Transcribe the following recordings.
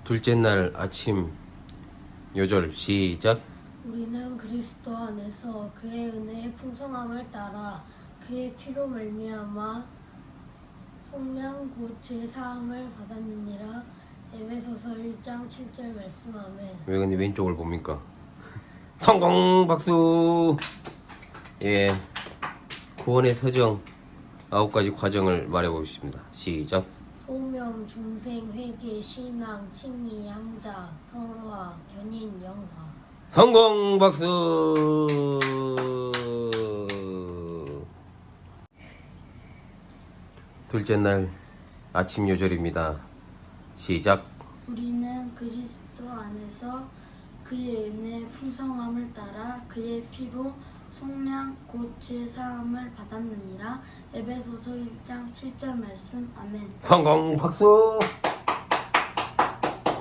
둘째 날 아침 요절 시작. 우리는 그리스도 안에서 그의 은혜의 풍성함을 따라 그의 피로 말미암아 속량 곧 죄 사함을 받았느니라. 에베소서 1장 7절 말씀. 아멘. 왜 근데 왼쪽을 봅니까? 성공 박수. 예, 구원의 서정 9가지 과정을 말해보겠습니다. 시작. 소명, 중생, 회개, 신앙, 칭의, 양자, 성화, 견인, 영화. 성공 박수. 둘째 날 아침 요절입니다. 시작. 우리는 그리스도 안에서 그의 은혜의 풍성함을 따라 그의 피로 속량 곧 죄 사함을 받았느니라. 에베소서 1장 7절 말씀. 아멘. 성공 박수.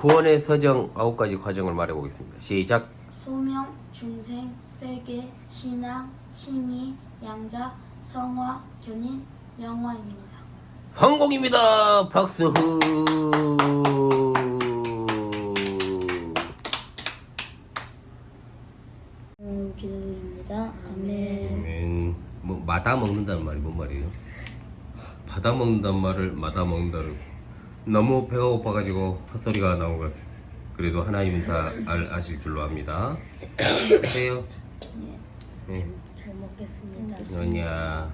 구원의 서정 9가지 과정을 말해보겠습니다. 시작. 소명, 중생, 회개, 신앙, 칭의, 양자, 성화, 견인, 영화입니다. 성공입니다. 박수. 기도드립니다. 아멘. 뭐 마다 먹는다는 말이 뭔 말이에요? 받아 먹는다는 말을 마다 먹는다를 너무 배가 고파가지고 헛소리가 나온 것 같아요. 그래도 하나님은 다 아실 줄로 압니다. 하세요. 네. 잘 먹겠습니다. 너냐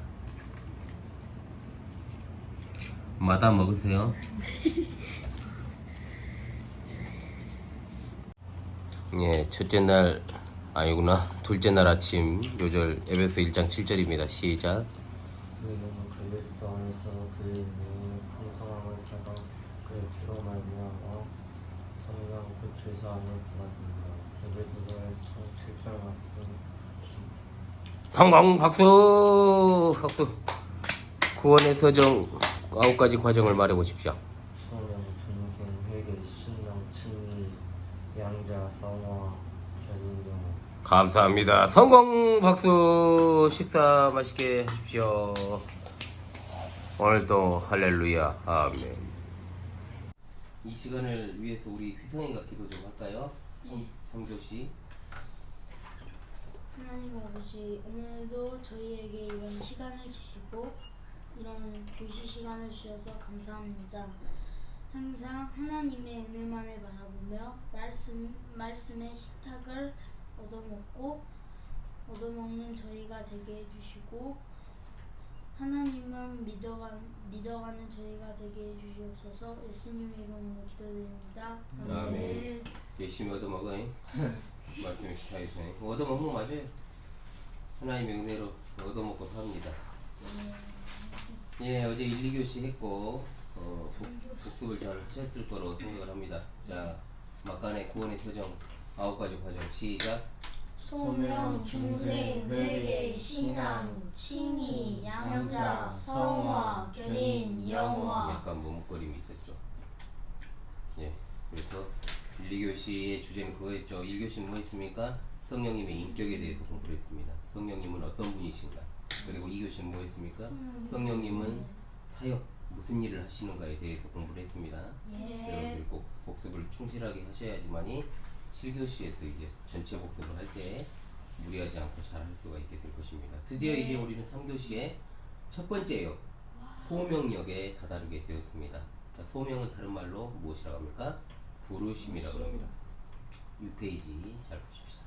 마다 먹으세요. 예, 첫째 날 아니구나. 둘째 날 아침 요절 에베소 1장 7절입니다. 시작. 우리는 그리스도 안에서 그의 은혜의 풍성함을 따라 그의 피로 말미암아 성령 그 죄사함을 받았느니라. 에베소서 1장 7절 말씀. 성공 박수. 박수. 구원의 서정 9가지 과정을 말해보십시오. 소명, 중생, 회개, 신앙, 칭의, 양자, 성화, 견인, 영화. 감사합니다. 성공 박수. 식사 맛있게 하십시오. 오늘도 할렐루야. 아멘. 이 시간을 위해서 우리 휘성이가 기도 좀 할까요? 성교씨. 하나님 아버지, 오늘도 저희에게 이런 시간을 주시고 이런 교시 시간을 주셔서 감사합니다. 항상 하나님의 은혜만을 바라보며 말씀의 식탁을 얻어먹는 저희가 되게 해주시고 하나님은 믿어가는 저희가 되게 해주시옵소서. 예수님의 이름으로 기도드립니다. 아멘. 열심히 얻어먹어. 말씀의 식탁에서 얻어먹는 거 맞아요. 하나님의 은혜로 얻어먹고 삽니다. 예, 어제 1, 2교시 했고 복습을 잘 하셨을 거로 생각을 합니다. 자, 막간의 구원의 서정 9가지 과정 시작. 소명, 중생, 회개, 신앙, 칭의, 양자, 성화, 견인, 영화. 약간 머뭇거림이 있었죠. 예, 그래서 1, 2교시의 주제는 그거였죠. 1교시는 뭐 했습니까? 성령님의 인격에 대해서 공부를 했습니다. 성령님은 어떤 분이신가? 그리고 2교시는 뭐 했습니까? 성령님은 사역, 무슨 일을 하시는가에 대해서 공부를 했습니다. 여러분들 꼭 복습을 충실하게 하셔야지만이 7교시에서 이제 전체 복습을 할 때 무리하지 않고 잘 할 수가 있게 될 것입니다. 드디어 이제 우리는 3교시의 첫 번째 역, 소명역에 다다르게 되었습니다. 자, 소명은 다른 말로 무엇이라고 합니까? 부르심이라고 합니다. 6페이지 잘 보십시다.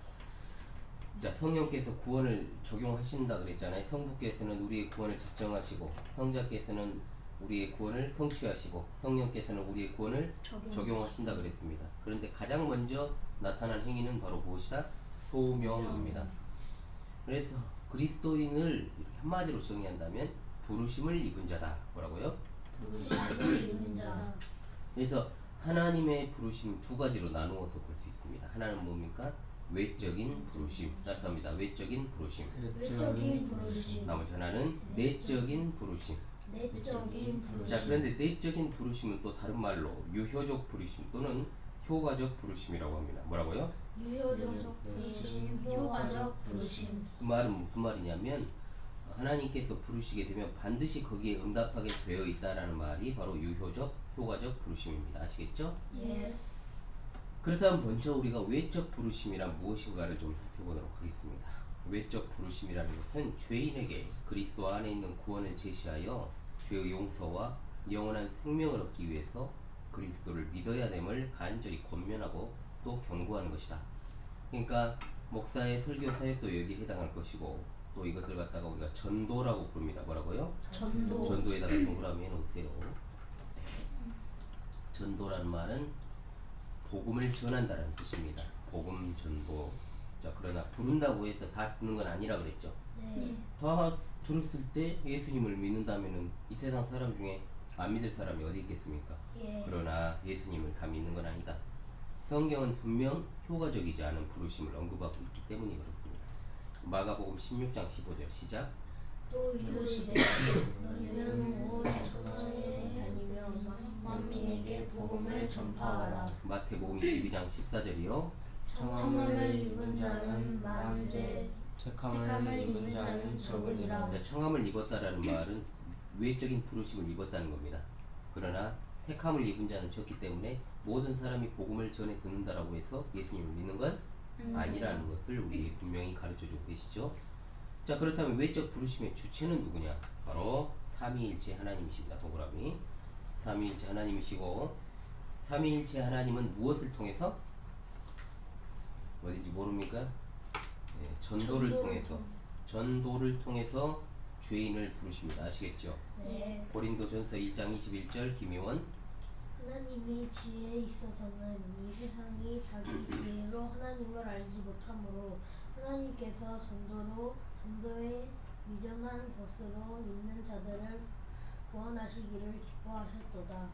자, 성령께서 구원을 적용하신다 그랬잖아요. 성부께서는 우리의 구원을 작정하시고 성자께서는 우리의 구원을 성취하시고 성령께서는 우리의 구원을 적용하신다 그랬습니다. 그런데 가장 먼저 나타난 행위는 바로 무엇이다? 소명입니다. 그래서 그리스도인을 한마디로 정의한다면 부르심을 입은 자다. 뭐라고요? 부르심을 입는 자. 그래서 하나님의 부르심 두 가지로 나누어서 볼 수 있습니다. 하나는 뭡니까? 외적인 부르심. 나타납니다. 외적인 부르심. 외적인 부르심. 나머지 하나는 내적인 부르심. 내적인 부르심. 자, 그런데 내적인 부르심은 또 다른 말로 유효적 부르심 또는 효과적 부르심이라고 합니다. 뭐라고요? 유효적 부르심, 효과적 부르심. 그 말은 무슨 말이냐면 하나님께서 부르시게 되면 반드시 거기에 응답하게 되어 있다라는 말이 바로 유효적, 효과적 부르심입니다. 아시겠죠? 예. 그렇다면 먼저 우리가 외적 부르심이란 무엇인가를 좀 살펴보도록 하겠습니다. 외적 부르심이라는 것은 죄인에게 그리스도 안에 있는 구원을 제시하여 죄의 용서와 영원한 생명을 얻기 위해서 그리스도를 믿어야 됨을 간절히 권면하고 또 경고하는 것이다. 그러니까 목사의 설교 사역도 여기에 해당할 것이고 또 이것을 갖다가 우리가 전도라고 부릅니다. 뭐라고요? 전도에다가 동그라미 해놓으세요. 전도라는 말은 복음을 전한다는 뜻입니다. 복음 전도. 자, 그러나 부른다고 해서 다 듣는 건 아니라 그랬죠. 네. 다 들었을 때 예수님을 믿는다면은 이 세상 사람 중에 안 믿을 사람이 어디 있겠습니까? 예. 그러나 예수님을 다 믿는 건 아니다. 성경은 분명 효과적이지 않은 부르심을 언급하고 있기 때문에 그렇습니다. 마가복음 16장 15절 시작. 또 이르시되 너희는 온 천하에 다니며 만민에게 복음을 전파하라. 마태복음 22장 14절이요. 청함을 입은 자는 많은데 택함을 입은 자는 적으니라. 자, 청함을 입었다라는 말은 외적인 부르심을 입었다는 겁니다. 그러나 택함을 입은 자는 적기 때문에 모든 사람이 복음을 전해 듣는다라고 해서 예수님을 믿는 건 아니라는 것을 우리 분명히 가르쳐주고 계시죠. 자, 그렇다면 외적 부르심의 주체는 누구냐? 바로 삼위일체 하나님이십니다. 동그라미. 삼위일체 하나님이시고 삼위일체 하나님은 무엇을 통해서? 어딘지 모릅니까? 네, 전도를 통해서 죄인을 부르십니다. 아시겠죠? 네. 고린도전서 1장 21절 김희원. 하나님이 지혜에 있어서는 이 세상이 자기 지혜로 하나님을 알지 못하므로 하나님께서 전도의 위전한 것으로 믿는 자들을 구원하시기를 기뻐하셨도다.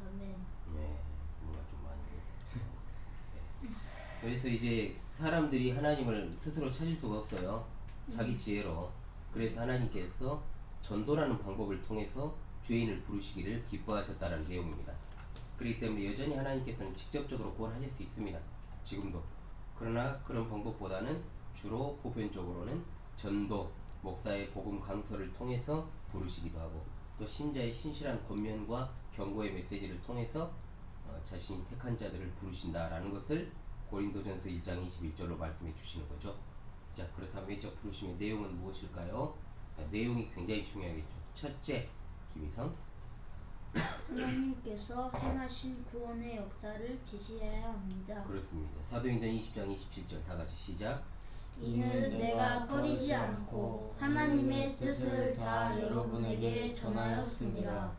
아멘. 네, 뭔가 좀 많이. 네. 그래서 이제 사람들이 하나님을 스스로 찾을 수가 없어요. 자기 지혜로. 그래서 하나님께서 전도라는 방법을 통해서 죄인을 부르시기를 기뻐하셨다는 내용입니다. 그렇기 때문에 여전히 하나님께서는 직접적으로 구원하실 수 있습니다. 지금도. 그러나 그런 방법보다는 주로 보편적으로는 전도, 목사의 복음 강서를 통해서 부르시기도 하고 또 신자의 신실한 권면과 경고의 메시지를 통해서 자신이 택한 자들을 부르신다라는 것을 고린도전서 1장 21절로 말씀해 주시는 거죠. 자, 그렇다면 외적 부르심의 내용은 무엇일까요? 내용이 굉장히 중요하겠죠. 첫째, 김희성. 하나님께서 행하신 구원의 역사를 제시해야 합니다. 그렇습니다. 사도행전 20장 27절 다 같이 시작. 이는 내가 버리지 않고 하나님의 뜻을 다 여러분에게 전하였습니다.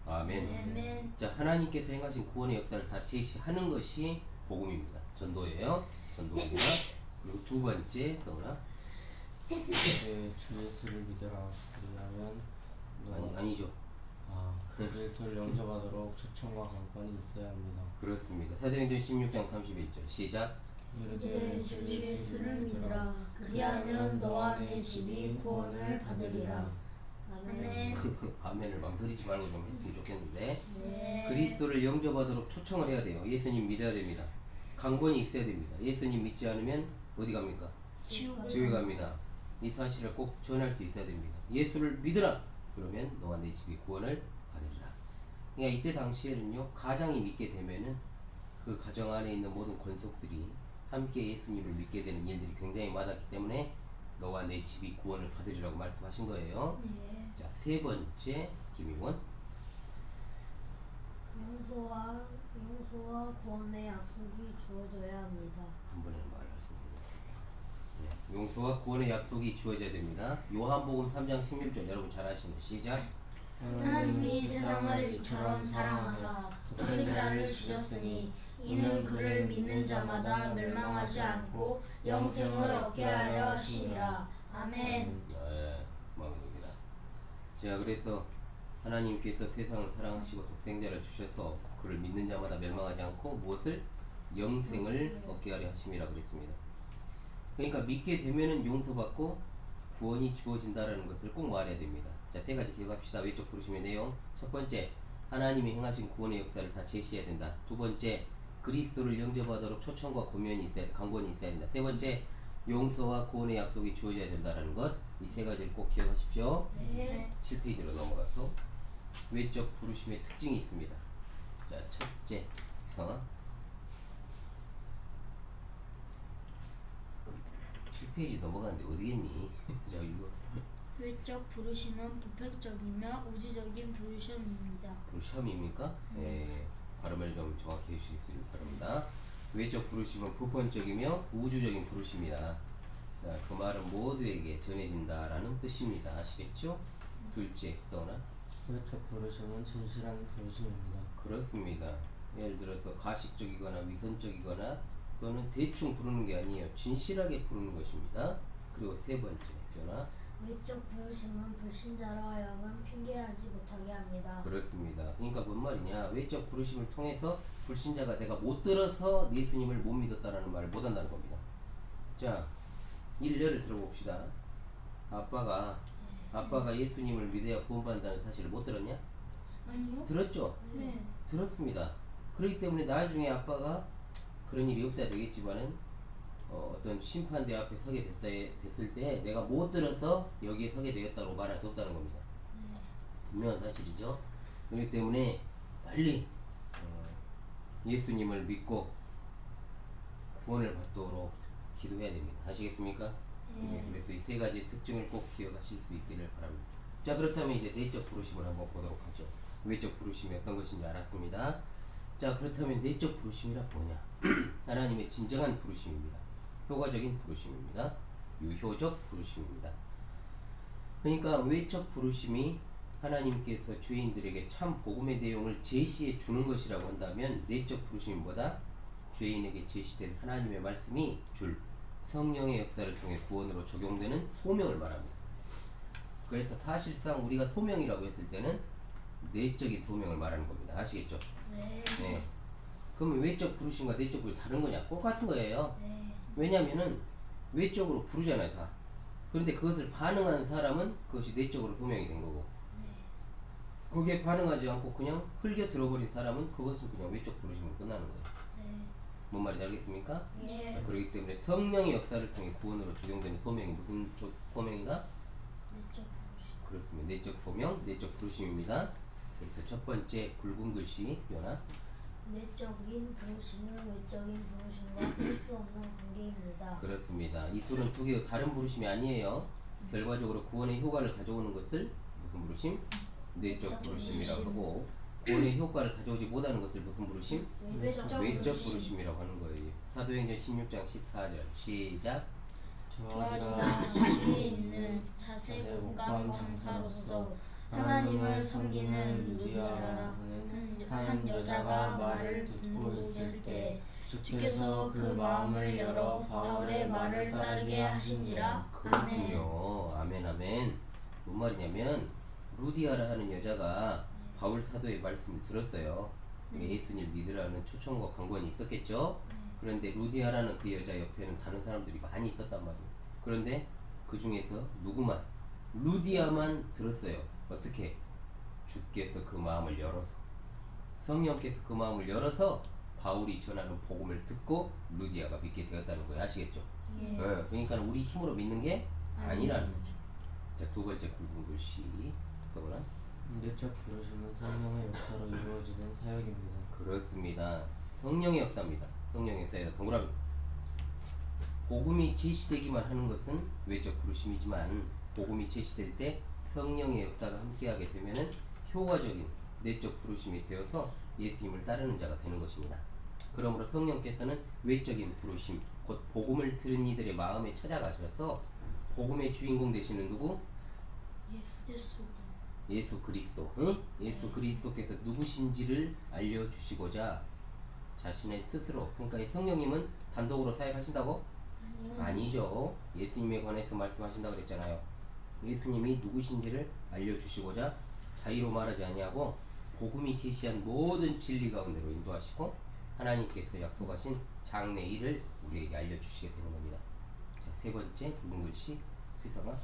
아멘. 아멘. 자, 하나님께서 행하신 구원의 역사를 다 제시하는 것이 복음입니다. 전도예요. 전도입니다. 그리고 두 번째, 성훈아. 주 예수를 믿으라. 왜냐하면 아니죠. 그리스도를 영접하도록 초청과 강권이 있어야 합니다. 그렇습니다. 사도행전 16장 31절 시작. 이르되 주 예수를 믿으라. 그리하면 너와 내 집이 구원을 받으리라. 아멘. 아멘을 망설이지 말고 좀 했으면 좋겠는데. 네. 그리스도를 영접하도록 초청을 해야 돼요. 예수님 믿어야 됩니다. 강권이 있어야 됩니다. 예수님 믿지 않으면 어디 갑니까? 지옥에 갑니다. 이 사실을 꼭 전할 수 있어야 됩니다. 예수를 믿으라. 그러면 너와 내 집이 구원을 받으리라. 그러니까 이때 당시에는요, 가장이 믿게 되면은 그 가정 안에 있는 모든 권속들이 함께 예수님을 믿게 되는 일들이 굉장히 많았기 때문에 너와 내 집이 구원을 받으리라고 말씀하신 거예요. 네. 자, 세 번째, 김희원. 용서와 구원의 약속이 주어져야 합니다. 한 번에 말하겠습니다. 네, 용서와 구원의 약속이 주어져야 됩니다. 요한복음 3장 16절 여러분 잘 아시는 시작. 하나님이 세상을 이처럼 사랑하사 독생자를 주셨으니 이는 그를 믿는 자마다 멸망하지 않고 영생을 얻게 하려 하심이라. 아멘. 네, 마음에 듭니다. 자, 그래서 하나님께서 세상을 사랑하시고 독생자를 주셔서 그를 믿는 자마다 멸망하지 않고 무엇을? 영생을 얻게 하려 하심이라 그랬습니다. 그러니까 믿게 되면은 용서받고 구원이 주어진다라는 것을 꼭 말해야 됩니다. 자, 세 가지 기억합시다. 외적 부르심의 내용. 첫 번째, 하나님이 행하신 구원의 역사를 다 제시해야 된다. 두 번째, 그리스도를 영접하도록 초청과 권면이 있어야, 강권이 있어야 된다. 세 번째, 용서와 구원의 약속이 주어져야 된다는 것. 이 세 가지를 꼭 기억하십시오. 네. 7페이지로 넘어가서 외적 부르심의 특징이 있습니다. 자, 첫째, 성아. 페이지 넘어가는데 어디겠니? 자 이거 외적 부르심은 보편적이며 우주적인 부르심입니다. 부르심입니까? 네. 발음을 좀 정확히 해주시길 바랍니다. 외적 부르심은 보편적이며 우주적인 부르심이다. 자, 그 말은 모두에게 전해진다라는 뜻입니다. 아시겠죠? 둘째, 서원아. 외적 부르심은 진실한 부르심입니다. 그렇습니다. 예를 들어서 가식적이거나 위선적이거나 또는 대충 부르는 게 아니에요. 진실하게 부르는 것입니다. 그리고 세 번째, 변화. 외적 부르심은 불신자로 하여금 핑계하지 못하게 합니다. 그렇습니다. 그러니까 뭔 말이냐? 외적 부르심을 통해서 불신자가 내가 못 들어서 예수님을 못 믿었다라는 말을 못 한다는 겁니다. 자, 예를 들어봅시다. 아빠가 예수님을 믿어야 구원받는다는 사실을 못 들었냐? 아니요? 들었죠? 네. 들었습니다. 그렇기 때문에 나중에 아빠가 그런 일이 없어야 되겠지만은 어떤 심판대 앞에 서게 됐을 때 내가 못 들어서 여기에 서게 되었다고 말할 수 없다는 겁니다. 분명한 사실이죠. 그렇기 때문에 빨리 예수님을 믿고 구원을 받도록 기도해야 됩니다. 아시겠습니까? 네, 그래서 이 세 가지 특징을 꼭 기억하실 수 있기를 바랍니다. 자, 그렇다면 이제 내적 부르심을 한번 보도록 하죠. 외적 부르심이 어떤 것인지 알았습니다. 자, 그렇다면 내적 부르심이란 뭐냐? 하나님의 진정한 부르심입니다. 효과적인 부르심입니다. 유효적 부르심입니다. 그러니까 외적 부르심이 하나님께서 죄인들에게 참 복음의 내용을 제시해 주는 것이라고 한다면 내적 부르심이 뭐다? 죄인에게 제시된 하나님의 말씀이 줄 성령의 역사를 통해 구원으로 적용되는 소명을 말합니다. 그래서 사실상 우리가 소명이라고 했을 때는 내적인 소명을 말하는 겁니다. 아시겠죠? 네. 네. 그러면 외적 부르심과 내적 부르심 다른 거냐? 똑같은 거예요. 네. 왜냐면은 외적으로 부르잖아요, 다. 그런데 그것을 반응하는 사람은 그것이 내적으로 소명이 된 거고, 거기에 반응하지 않고 그냥 흘겨 들어버린 사람은 그것은 그냥 외적 부르심으로 끝나는 거예요. 네. 뭔 말인지 알겠습니까? 네. 자, 그렇기 때문에 성령의 역사를 통해 구원으로 적용되는 소명이 무슨 소명이다? 내적 부르심. 그렇습니다. 내적 소명, 내적 부르심입니다. 그래서 첫 번째 굵은 글씨 변화. 내적인 부르심은 외적인 부르심과 뗄 수 없는 관계입니다. 그렇습니다. 이 둘은 두 개의 다른 부르심이 아니에요. 결과적으로 구원의 효과를 가져오는 것을 무슨 부르심? 내적 부르심이라고 하고, 구원의 효과를 가져오지 못하는 것을 무슨 부르심? 외적 외적 부르심이라고 하는 거예요. 사도행전 16장 14절 시작. 도하리다 시에 있는 자세국감 장사로서 하나님을 섬기는 루디아라는 한 여자가 말을 듣고 있을 때 주께서 그 마음을 열어 바울의 말을 따르게 하신지라. 아멘. 그렇군요. 아멘 아멘. 뭔 말이냐면 루디아라 하는 여자가 바울 사도의 말씀을 들었어요. 예수님 믿으라는 초청과 강권이 있었겠죠. 그런데 루디아라는 그 여자 옆에는 다른 사람들이 많이 있었단 말이에요. 그런데 그 중에서 누구만? 루디아만 들었어요. 어떻게? 주께서 그 마음을 열어서, 성령께서 그 마음을 열어서 바울이 전하는 복음을 듣고 루디아가 믿게 되었다는 거예요. 아시겠죠? 예. 그러니까 우리 힘으로 믿는 게 아니라는 거죠. 자, 두 번째 굵은 글씨 서원아. 내적 부르심은 성령의 역사로 이루어지는 사역입니다. 그렇습니다. 성령의 역사입니다. 성령의 역사에다 동그라미. 복음이 제시되기만 하는 것은 외적 부르심이지만 복음이 제시될 때 성령의 역사가 함께하게 되면은 효과적인 내적 부르심이 되어서 예수님을 따르는 자가 되는 것입니다. 그러므로 성령께서는 외적인 부르심, 곧 복음을 들은 이들의 마음에 찾아가셔서 복음의 주인공 되시는 누구? 예수. 예수 그리스도. 응? 예수 그리스도께서 누구신지를 알려주시고자 자신의 스스로, 그러니까 이 성령님은 단독으로 사역하신다고? 아니죠. 예수님에 관해서 말씀하신다고 그랬잖아요. 예수님이 누구신지를 알려주시고자 자의로 말하지 아니하고 복음이 제시한 모든 진리 가운데로 인도하시고 하나님께서 약속하신 장래 일을 우리에게 알려주시게 되는 겁니다. 자, 세 번째 굵은 글씨 세상아.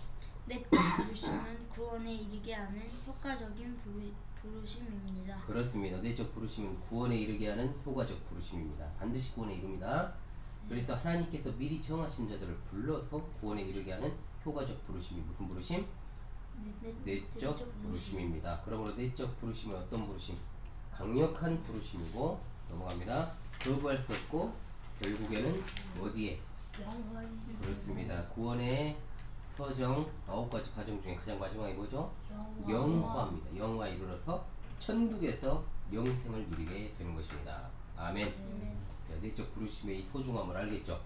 내적 부르심은 구원에 이르게 하는 효과적인 부르심입니다. 그렇습니다. 내적 부르심은 구원에 이르게 하는 효과적 부르심입니다. 반드시 구원에 이릅니다. 그래서 하나님께서 미리 정하신 자들을 불러서 구원에 이르게 하는 효과적 부르심이 무슨 부르심? 내적 부르심입니다. 그러므로 내적 부르심은 어떤 부르심? 강력한 부르심이고, 넘어갑니다. 거부할 수 없고 결국에는 어디에? 영화의 그렇습니다. 구원의 서정 9가지 과정 중에 가장 마지막이 뭐죠? 영화. 영화입니다. 영화에 이르러서 천국에서 영생을 누리게 되는 것입니다. 아멘. 자, 내적 부르심의 이 소중함을 알겠죠?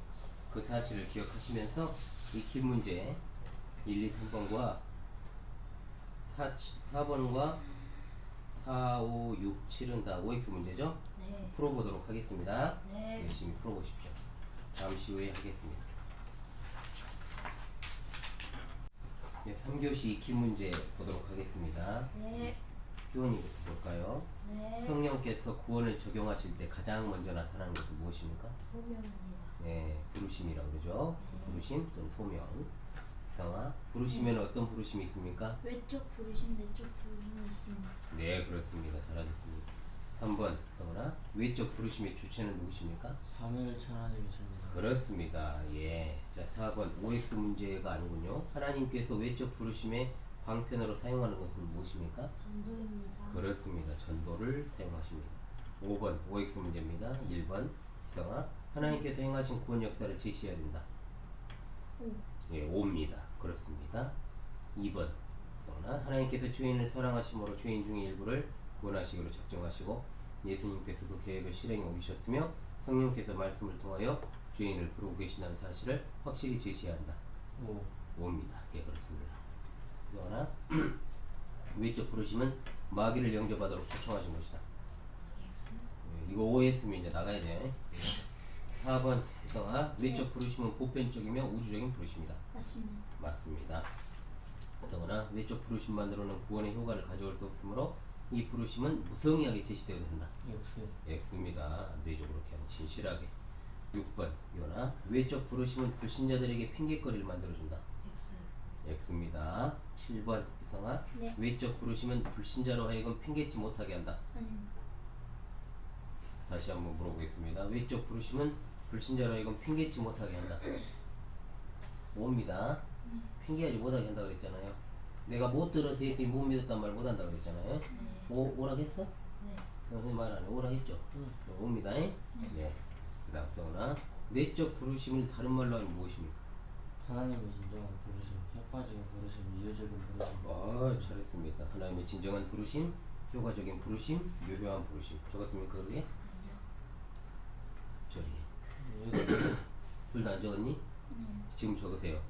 그 사실을 기억하시면서 이 긴 문제 1, 2, 3번과 4번과 4, 5, 6, 7은 다 OX 문제죠? 네. 풀어보도록 하겠습니다. 네. 열심히 풀어보십시오. 잠시 후에 하겠습니다. 네, 3교시 익힌 문제 보도록 하겠습니다. 네. 표현이부터 볼까요? 네. 성령께서 구원을 적용하실 때 가장 먼저 나타나는 것은 무엇입니까? 소명입니다. 네, 부르심이라고 그러죠. 부르심 또는 소명. 이상아, 부르심에는 어떤 부르심이 있습니까? 외적 부르심, 내적 부르심이 있습니다. 네, 그렇습니다. 잘하셨습니다. 3번, 성은아, 외적 부르심의 주체는 누구십니까? 삼위일체 하나님이십니다. 그렇습니다. 예. 자, 4번 OX 문제가 아니군요. 하나님께서 외적 부르심의 방편으로 사용하는 것은 무엇입니까? 전도입니다. 그렇습니다. 전도를 사용하십니다. 5번 OX 문제입니다. 1번 이성아, 하나님께서 행하신 구원 역사를 제시해야 된다. 예, 5입니다. 그렇습니다. 2번 성아, 하나님께서 죄인을 사랑하심으로 죄인 중에 일부를 구원하시기로 작정하시고 예수님께서 그 계획을 실행에 옮기셨으며 성령께서 말씀을 통하여 죄인을 부르고 계신다는 사실을 확실히 제시해야 한다. 5입니다. 예, 그렇습니다. 또 하나 외적 부르심은 마귀를 영접하도록 초청하신 것이다. 예, 이거 OS면 이제 나가야 돼. 예. 4번 성아, 외적 부르심은 보편적이며 우주적인 부르심이다. 맞습니다. 맞습니다. 더구나 외적 부르심만으로는 구원의 효과를 가져올 수 없으므로 이 부르심은 무성의하게 제시되어야 된다. X. X입니다. 안 되죠. 그렇게 하면 진실하게. 6번 요나, 외적 부르심은 불신자들에게 핑계거리를 만들어준다. X입니다. 7번 이성아, 네. 외적 부르심은 불신자로 하여금 핑계치 못하게 한다. 아닙니다. 다시 한번 물어보겠습니다. 외적 부르심은 불신자로 하여금 핑계치 못하게 한다. 5입니다. 핑계하지 못하게 한다 그랬잖아요. 내가 못 들어서 예수님 못 믿었단 말 못한다 그랬잖아요. 오라 했어? 네. 선생님 말 안 해. 오라 했죠? 응. 5입니다. 네. 그 다음 또나, 내적 부르심을 다른 말로 하면 무엇입니까? 하나님의 인정한 부르심, 효과적인 부르심, 이유적인 부르심. 아, 잘했습니다. 하나님의 진정한 부르심, 효과적인 부르심, 묘효한 부르심. 적었습니까 그게? 저리. 둘 다 안 적었니? 지금 적으세요.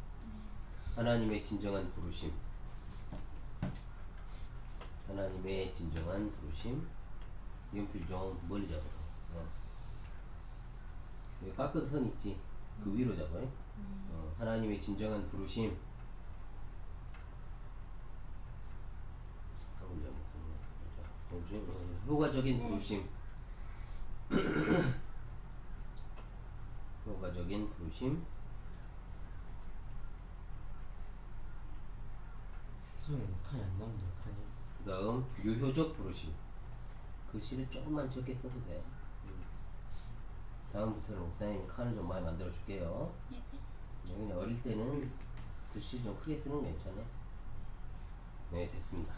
하나님의 진정한 부르심. 하나님의 진정한 부르심. 연필 좀 멀리 잡아. 여기 깎은 선 있지? 그 위로 잡아요. 하나님의 진정한 부르심. 효과적인 부르심. 효과적인 부르심. 선생님 칸이 안 나온다. 칸이. 그 다음 유효적 부르심. 글씨를 조금만 적게 써도 돼. 다음부터는 목사님이 칸을 좀 많이 만들어 줄게요. 그냥 어릴 때는 글씨 좀 크게 쓰는 건 괜찮아. 네, 됐습니다.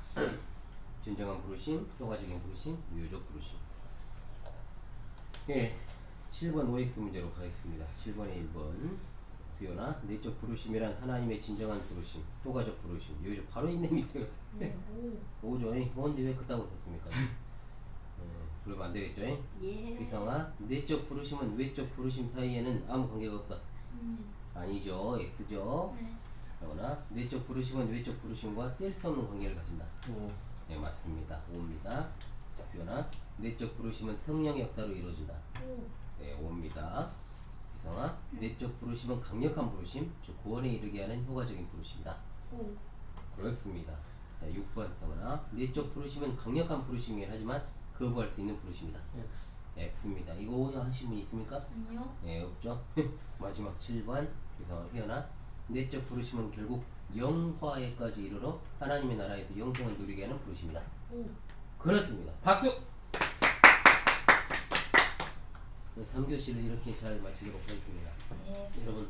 진정한 부르심, 효과적인 부르심, 유효적 부르심. 예, 7번 OX 문제로 가겠습니다. 7번에 1번 비오나, 내적 부르심이란 하나님의 진정한 부르심, 효과적 부르심, 유효적. 바로 있네 밑에. 네. 5죠. 뭔데 왜 그따구 썼습니까? 그러면 안 되겠죠? 예. 이상아, 내적 부르심은 외적 부르심 사이에는 아무 관계가 없다. 아니죠. X죠. 네. 그러나 내적 부르심은 외적 부르심과 뗄 수 없는 관계를 가진다. 5. 네, 맞습니다. 5입니다. 자, 비오나, 내적 부르심은 성령의 역사로 이루어진다. 네, 5입니다. 이상아, 내적 부르심은 강력한 부르심, 즉 구원에 이르게 하는 효과적인 부르심이다. 그렇습니다. 자, 6번 성은아, 내적 부르심은 강력한 부르심이긴 하지만 거부할 수 있는 부르심이다. X. X입니다. 이거 하신 분 있습니까? 아니요. 네, 없죠. 마지막 7번 이상한 표현아, 내적 부르심은 결국 영화에까지 이르러 하나님의 나라에서 영생을 누리게 하는 부르심이다. 그렇습니다. 박수! 3교시를 이렇게 잘 마치도록 하겠습니다. 네. 여러분,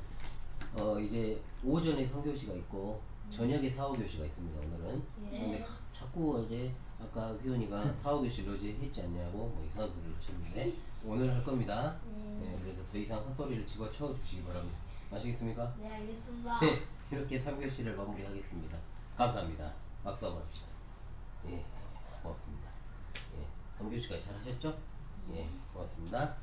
이제 오전에 3교시가 있고 저녁에 4, 5교시가 있습니다. 오늘은. 네. 근데 자꾸 이제 아까 휘원이가 4, 5교시를 어제 했지 않냐고 뭐 이상한 소리를 쳤는데 오늘 할 겁니다. 네, 그래서 더 이상 헛소리를 집어쳐 주시기 바랍니다. 아시겠습니까? 네, 알겠습니다. 이렇게 3교시를 마무리하겠습니다. 감사합니다. 박수 한번 합시다. 예, 고맙습니다. 예, 3교시까지 잘 하셨죠? 예, 고맙습니다.